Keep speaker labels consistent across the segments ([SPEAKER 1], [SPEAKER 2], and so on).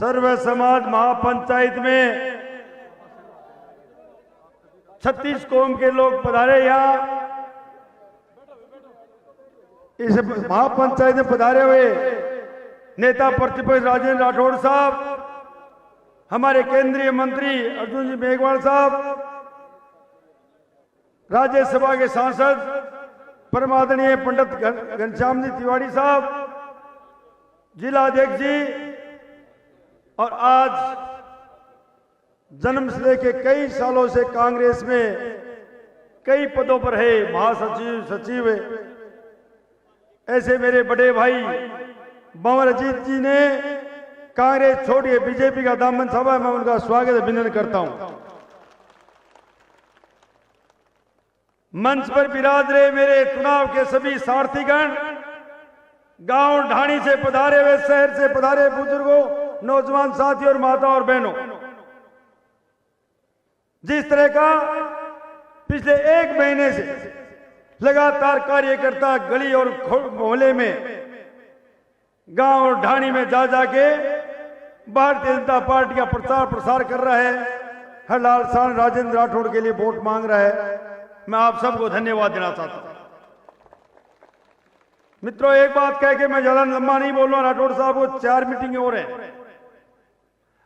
[SPEAKER 1] सर्व समाज महापंचायत में 36 कौम के लोग पधारे। यहाँ इस महापंचायत में पधारे हुए नेता प्रतिपक्ष राजेंद्र राठौड़ साहब, हमारे केंद्रीय मंत्री अर्जुन जी मेघवाल साहब, राज्यसभा के सांसद परमादरणीय पंडित घनश्याम जी तिवारी साहब, जिला अध्यक्ष जी, और आज जन्म से लेके कई सालों से कांग्रेस में कई पदों पर है, महासचिव, सचिव है, ऐसे मेरे बड़े भाई बंवर अजीत जी ने कांग्रेस छोड़िए बीजेपी का दामन थामा, मैं उनका स्वागत अभिनंदन करता हूं। मंच पर विराज रहे मेरे चुनाव के सभी सारथीगण, गांव ढाणी से पधारे हुए, शहर से पधारे बुजुर्गों, नौजवान साथी और माता और बहनों, जिस तरह का पिछले 1 महीने से लगातार कार्यकर्ता गली और मोहल्ले में, गांव और ढाणी में जा जाके भारतीय जनता पार्टी का प्रचार प्रसार कर रहा है, हर लाल सान राजेंद्र राठौड़ के लिए वोट मांग रहा है, मैं आप सबको धन्यवाद देना चाहता हूं। मित्रों, एक बात कह के मैं ज्यादा लंबा नहीं बोल रहा, राठौड़ साहब को 4 मीटिंगें हो रहे हैं।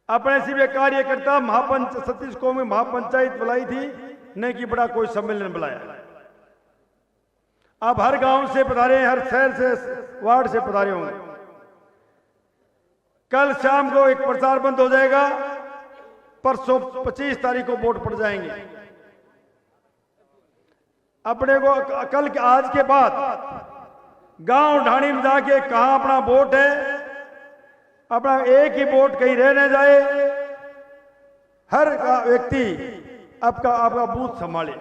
[SPEAKER 1] अपने सिर्फ कार्यकर्ता महापंच 36 कौम में महापंचायत बुलाई थी, नहीं कि बड़ा कोई सम्मेलन बुलाया। आप हर गांव से पधारे, हर शहर से, वार्ड से पधारे होंगे। कल शाम को एक प्रचार बंद हो जाएगा, परसों 25 तारीख को वोट पड़ जाएंगे। अपने को कल के आज के बाद गांव ढाणी में जाके कहां अपना वोट है, अपना एक ही वोट कहीं रह न जाए, हर व्यक्ति आपका बूथ संभाले।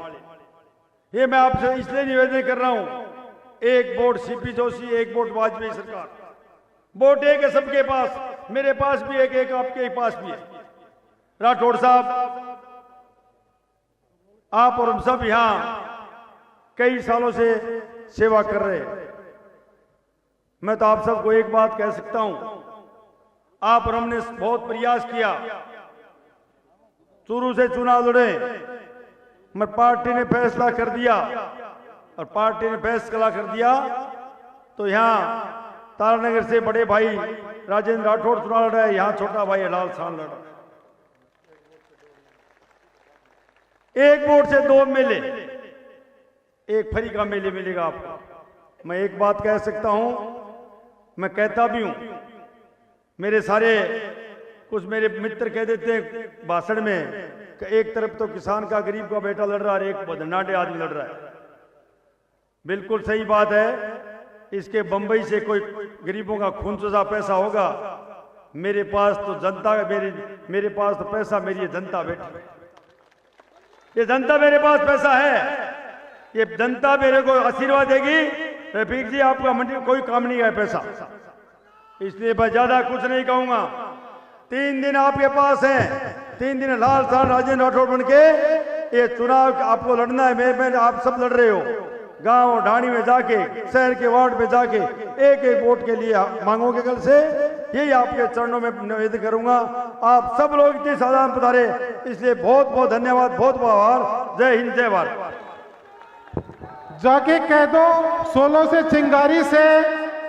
[SPEAKER 1] ये मैं आपसे इसलिए निवेदन कर रहा हूं, एक वोट सीपी जोशी, एक वोट वाजपेयी सरकार, वोट एक है सबके पास, मेरे पास भी एक आपके पास भी है। राठौड़ साहब, आप और हम सब यहां कई सालों से सेवा कर रहे हैं। मैं तो आप सबको एक बात कह सकता हूं, आप और हमने बहुत प्रयास किया, शुरू से चुनाव लड़े, मगर पार्टी ने फैसला कर दिया, और पार्टी ने फैसला कर दिया तो यहां तारानगर से बड़े भाई राजेंद्र राठौड़ चुनाव लड़ रहा है, यहां छोटा भाई लाल सान लड़ रहा है। एक वोट से 2 मेले, एक फ्री का मेले मिलेगा आपको। मैं एक बात कह सकता हूं, मैं कहता भी हूं, मेरे सारे कुछ मेरे मित्र कह देते हैं भाषण में कि एक तरफ तो किसान का, गरीब का बेटा लड़ रहा है, एक बदनाटे आदमी लड़ रहा है। बिल्कुल सही बात है। इसके बंबई से कोई गरीबों का खून चूसा पैसा होगा, मेरे पास तो जनता, मेरे पास तो पैसा, मेरी ये जनता बैठी, ये जनता मेरे पास पैसा है, ये जनता मेरे को आशीर्वाद देगी। रफीक जी, आपका मंडी कोई काम नहीं है पैसा, इसलिए मैं ज्यादा कुछ नहीं कहूंगा। 3 दिन आपके पास हैं, 3 दिन लाल सान राजेंद्र राठौड़ बन के ये चुनाव आपको लड़ना है। मैं आप सब लड़ रहे हो, गांव ढाणी में जाके, शहर के वार्ड में जाके एक एक वोट के लिए मांगोगे कल से, यही आपके चरणों में निवेदन करूंगा। आप सब लोग इतने साधारण पधारे, इसलिए बहुत बहुत धन्यवाद, बहुत बहुत आभार। जय हिंद, जय भारत।
[SPEAKER 2] जाके कह दो 16 से चिंगारी से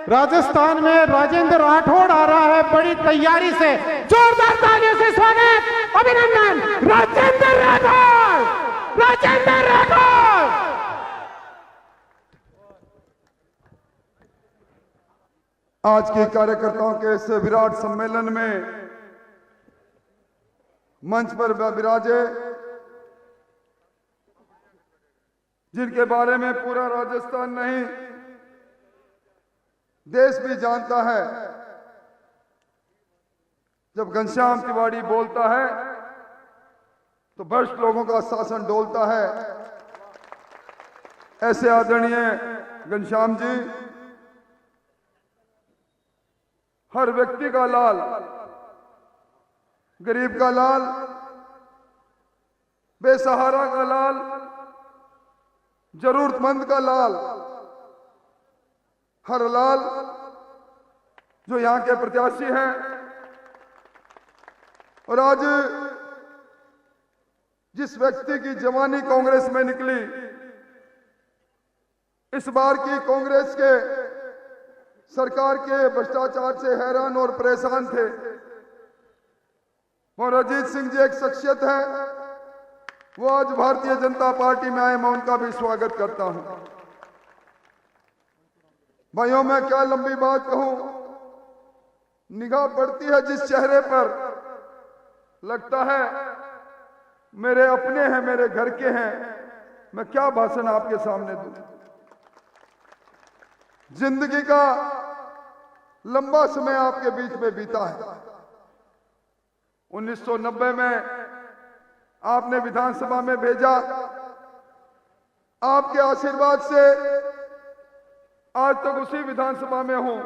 [SPEAKER 2] राजस्थान में राजेंद्र राठौड़ आ रहा है बड़ी तैयारी से। जोरदार तालियों से स्वागत, अभिनंदन राजेंद्र राठौड़, राजेंद्र राठौड़।
[SPEAKER 3] आज के कार्यकर्ताओं के इस विराट सम्मेलन में मंच पर विराजे, जिनके बारे में पूरा राजस्थान नहीं देश भी जानता है। जब घनश्याम तिवारी बोलता है तो भ्रष्ट लोगों का शासन डोलता है। ऐसे आदरणीय घनश्याम जी हर व्यक्ति का लाल, गरीब का लाल, बेसहारा का लाल, जरूरतमंद का लाल, हर लाल जो यहां के प्रत्याशी हैं और आज जिस व्यक्ति की जवानी कांग्रेस में निकली, इस बार की कांग्रेस के सरकार के भ्रष्टाचार से हैरान और परेशान थे, और अजीत सिंह जी एक शख्सियत है, वो आज भारतीय जनता पार्टी में आए, मैं उनका भी स्वागत करता हूं। भाइयों, मैं क्या लंबी बात कहूं, निगाह पड़ती है जिस चेहरे पर, लगता है मेरे अपने हैं, मेरे घर के हैं, मैं क्या भाषण आपके सामने दूं। जिंदगी का लंबा समय आपके बीच में बीता है। 1990 में आपने विधानसभा में भेजा, आपके आशीर्वाद से आज तक उसी विधानसभा में हूं।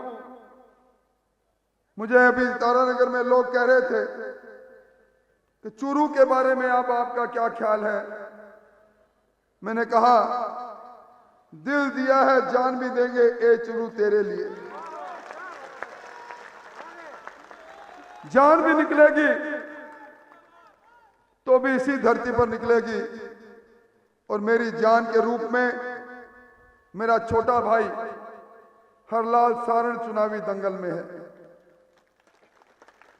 [SPEAKER 3] मुझे अभी तारानगर में लोग कह रहे थे कि चूरू के बारे में अब आपका क्या ख्याल है। मैंने कहा, दिल दिया है जान भी देंगे ए चूरू तेरे लिए। जान भी निकलेगी तो भी इसी धरती पर निकलेगी, और मेरी जान के रूप में मेरा छोटा भाई हरलाल सारण चुनावी दंगल में है।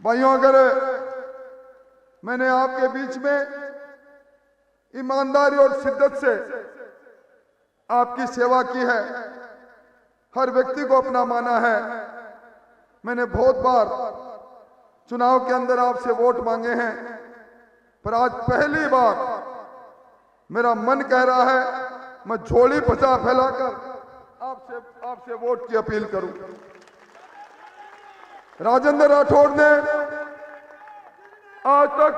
[SPEAKER 3] भाइयों, अगर मैंने आपके बीच में ईमानदारी और शिद्दत से आपकी सेवा की है, हर व्यक्ति को अपना माना है, मैंने बहुत बार चुनाव के अंदर आपसे वोट मांगे हैं, पर आज पहली बार मेरा मन कह रहा है मैं झोली पचा फैलाकर आपसे वोट की अपील करूं। राजेंद्र राठौड़ ने आज तक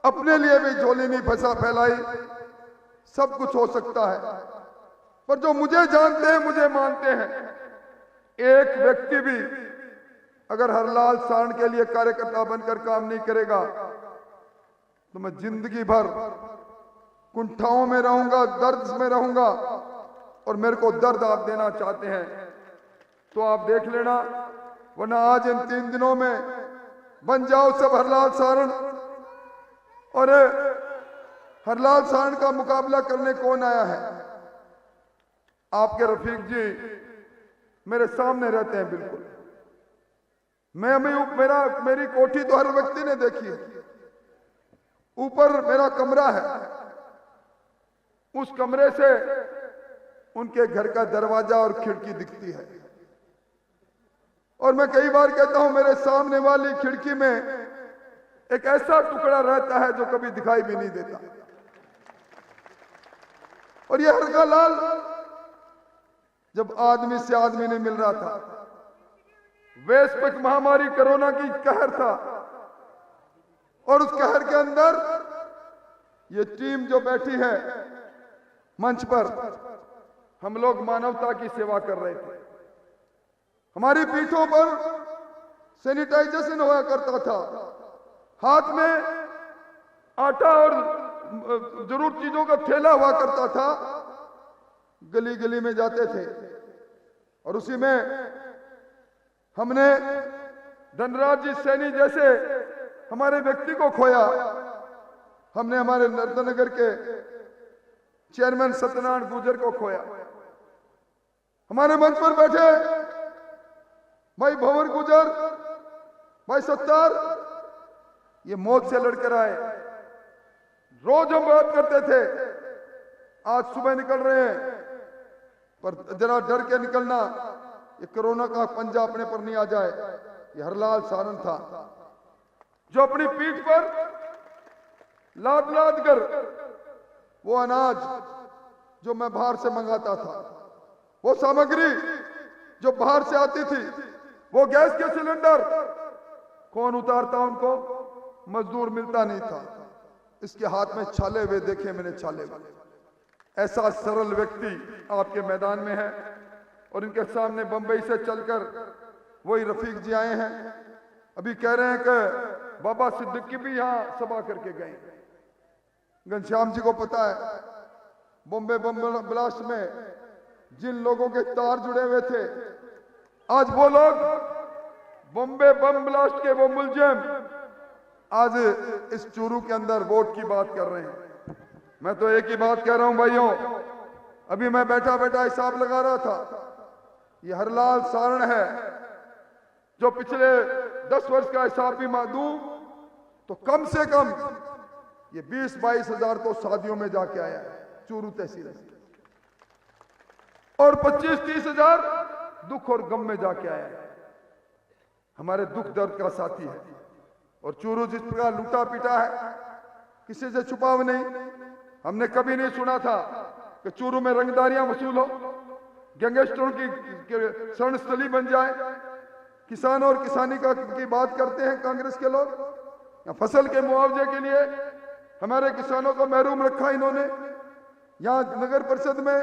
[SPEAKER 3] अपने लिए भी झोली नहीं फैलाई। सब कुछ हो सकता है, पर जो मुझे जानते हैं, मुझे मानते हैं, एक व्यक्ति भी अगर हरलाल सारण के लिए कार्यकर्ता बनकर काम नहीं करेगा तो मैं जिंदगी भर कुंठाओं में रहूंगा, दर्द में रहूंगा, और मेरे को दर्द आप देना चाहते हैं तो आप देख लेना, वरना आज इन 3 दिनों में बन जाओ सब हरलाल सारण। और हरलाल सारण का मुकाबला करने कौन आया है? आपके रफीक जी मेरे सामने रहते हैं बिल्कुल। मेरी कोठी तो हर व्यक्ति ने देखी है, ऊपर मेरा कमरा है, उस कमरे से उनके घर का दरवाजा और खिड़की दिखती है, और मैं कई बार कहता हूं मेरे सामने वाली खिड़की में एक ऐसा टुकड़ा रहता है जो कभी दिखाई भी नहीं देता। और ये हरका लाल जब आदमी से आदमी नहीं मिल रहा था, वैश्विक महामारी कोरोना की कहर था, और उस कहर के अंदर ये टीम जो बैठी है मंच पर, हम लोग मानवता की सेवा कर रहे थे। हमारी पीठों पर सैनिटाइजेशन हुआ करता था, हाथ में आटा और जरूरत चीजों का थैला हुआ करता था, गली गली में जाते थे, और उसी में हमने धनराज जी सैनी जैसे हमारे व्यक्ति को खोया। हमने हमारे नर्मदानगर के चेयरमैन सत्यनारायण गुर्जर को खोया। हमारे मंच पर बैठे भाई भंवर गुर्जर, भाई सत्तार, ये मौत से लड़कर आए। रोज हम बात करते थे, आज सुबह निकल रहे हैं, पर जरा डर के निकलना, ये कोरोना का पंजा अपने पर नहीं आ जाए। ये हरलाल सारण था जो अपनी पीठ पर लाद लाद कर वो अनाज जो मैं बाहर से मंगाता था, वो सामग्री जो बाहर से आती थी, वो गैस के सिलेंडर कौन उतारता उनको? मजदूर मिलता नहीं था। इसके हाथ में छाले हुए देखे मैंने, छाले हुए। ऐसा सरल व्यक्ति आपके मैदान में है, और इनके सामने बंबई से चलकर वही रफीक जी आए हैं। अभी कह रहे हैं कि बाबा सिद्दीकी भी यहां सभा करके गए। घनश्याम जी को पता है बॉम्बे बम ब्लास्ट में जिन लोगों के तार जुड़े हुए थे, आज वो लोग बॉम्बे बम ब्लास्ट के वो मुलजिम आज इस चूरू के अंदर वोट की बात कर रहे हैं। मैं तो एक ही बात कह रहा हूं भाइयों, अभी मैं बैठा बैठा हिसाब लगा रहा था, ये हरलाल सारण है जो पिछले 10 वर्ष का हिसाब भी मैं दूं तो कम से कम ये 20-22 हजार तो शादियों में जाके आया है चूरू तहसील से, और 25-30 हजार दुख और गम में जाके आया है। हमारे दुख दर्द का साथी है। और चूरू जिस प्रकार लूटा पीटा है, किसी से छुपाव नहीं। हमने कभी नहीं सुना था कि चूरू में रंगदारियां वसूल हो, गैंगस्टरों की शरण स्थली बन जाए। किसानों और किसानी की बात करते हैं कांग्रेस के लोग। फसल के मुआवजे के लिए हमारे किसानों को महरूम रखा इन्होंने। यहाँ नगर परिषद में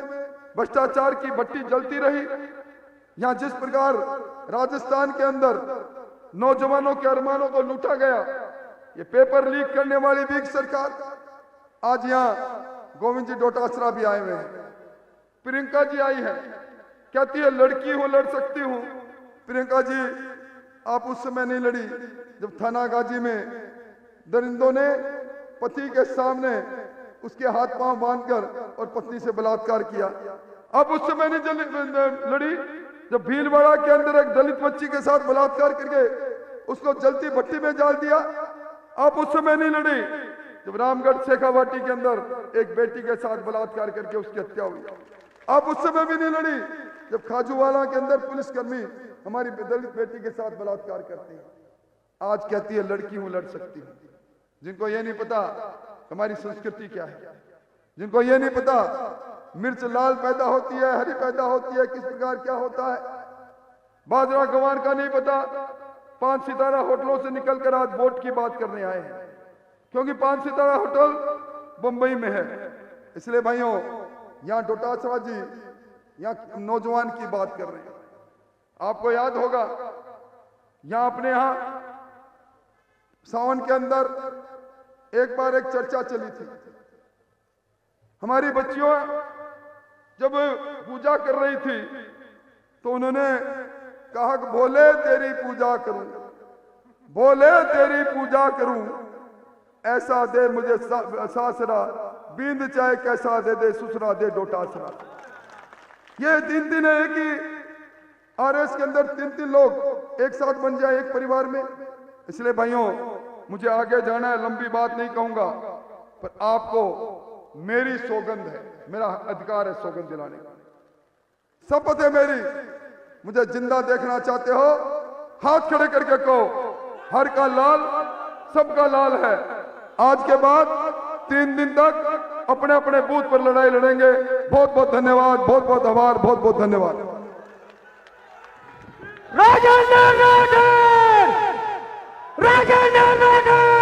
[SPEAKER 3] भ्रष्टाचार की भट्टी जलती रही। यहाँ जिस प्रकार राजस्थान के अंदर नौजवानों के अरमानों को लूटा गया, ये पेपर लीक करने वाली भी सरकार। आज यहाँ गोविंद जी डोटासरा भी आए हुए हैं, प्रियंका जी आई है, कहती है लड़की हूं लड़ सकती हूं। प्रियंका जी आप उस समय नहीं लड़ी जब थाना गाजी में दरिंदों ने पति के सामने उसके हाथ पांव बांधकर और पत्नी से बलात्कार किया। अब उस समय नहीं लड़ी जब भीलवाड़ा के अंदर एक दलित बच्ची के साथ बलात्कार करके उसको जलती भट्टी में डाल दिया। अब उस समय नहीं लड़ी जब रामगढ़ शेखावाटी के अंदर एक बेटी के साथ बलात्कार करके उसकी हत्या हुई। अब उस समय भी नहीं लड़ी जब खाजूवाला के अंदर पुलिसकर्मी हमारी दलित बेटी के साथ बलात्कार करते हैं। आज कहती है लड़की हूं लड़ सकती हूं। जिनको ये नहीं पता हमारी संस्कृति क्या है, जिनको ये नहीं पता मिर्च लाल पैदा होती है, हरी पैदा होती है, किस प्रकार क्या होता है, बाजरा गंवार का नहीं पता। 5 सितारा होटलों से निकलकर आज वोट की बात करने आए हैं, क्योंकि 5 सितारा होटल बंबई में है। इसलिए भाइयों, यहाँ डोटासरा जी यहाँ नौजवान की बात कर रहे हैं। आपको याद होगा यहाँ अपने यहाँ सावन के अंदर एक बार एक चर्चा चली थी। हमारी बच्चियों जब पूजा कर रही थी तो उन्होंने कहा कि भोले तेरी पूजा करूं, भोले तेरी पूजा करूं, ऐसा दे मुझे सासरा, बींद चाहे कैसा दे दे सुसरा दे डोटासरा। ये 3 दिन है कि आरएस के अंदर 3 लोग एक साथ बन जाए एक परिवार में। इसलिए भाइयों मुझे आगे जाना है, लंबी बात नहीं कहूंगा, पर आपको मेरी सौगंध है, मेरा अधिकार है सौगंध दिलाने का। शपथ है मेरी, मुझे जिंदा देखना चाहते हो हाथ खड़े करके कहो, हर का लाल सबका लाल है। आज के बाद 3 दिन तक अपने अपने बूथ पर लड़ाई लड़ेंगे। बहुत बहुत धन्यवाद, बहुत बहुत आभार, बहुत बहुत धन्यवाद।
[SPEAKER 2] राजेंद्र राठौर, राजेंद्र राठौर।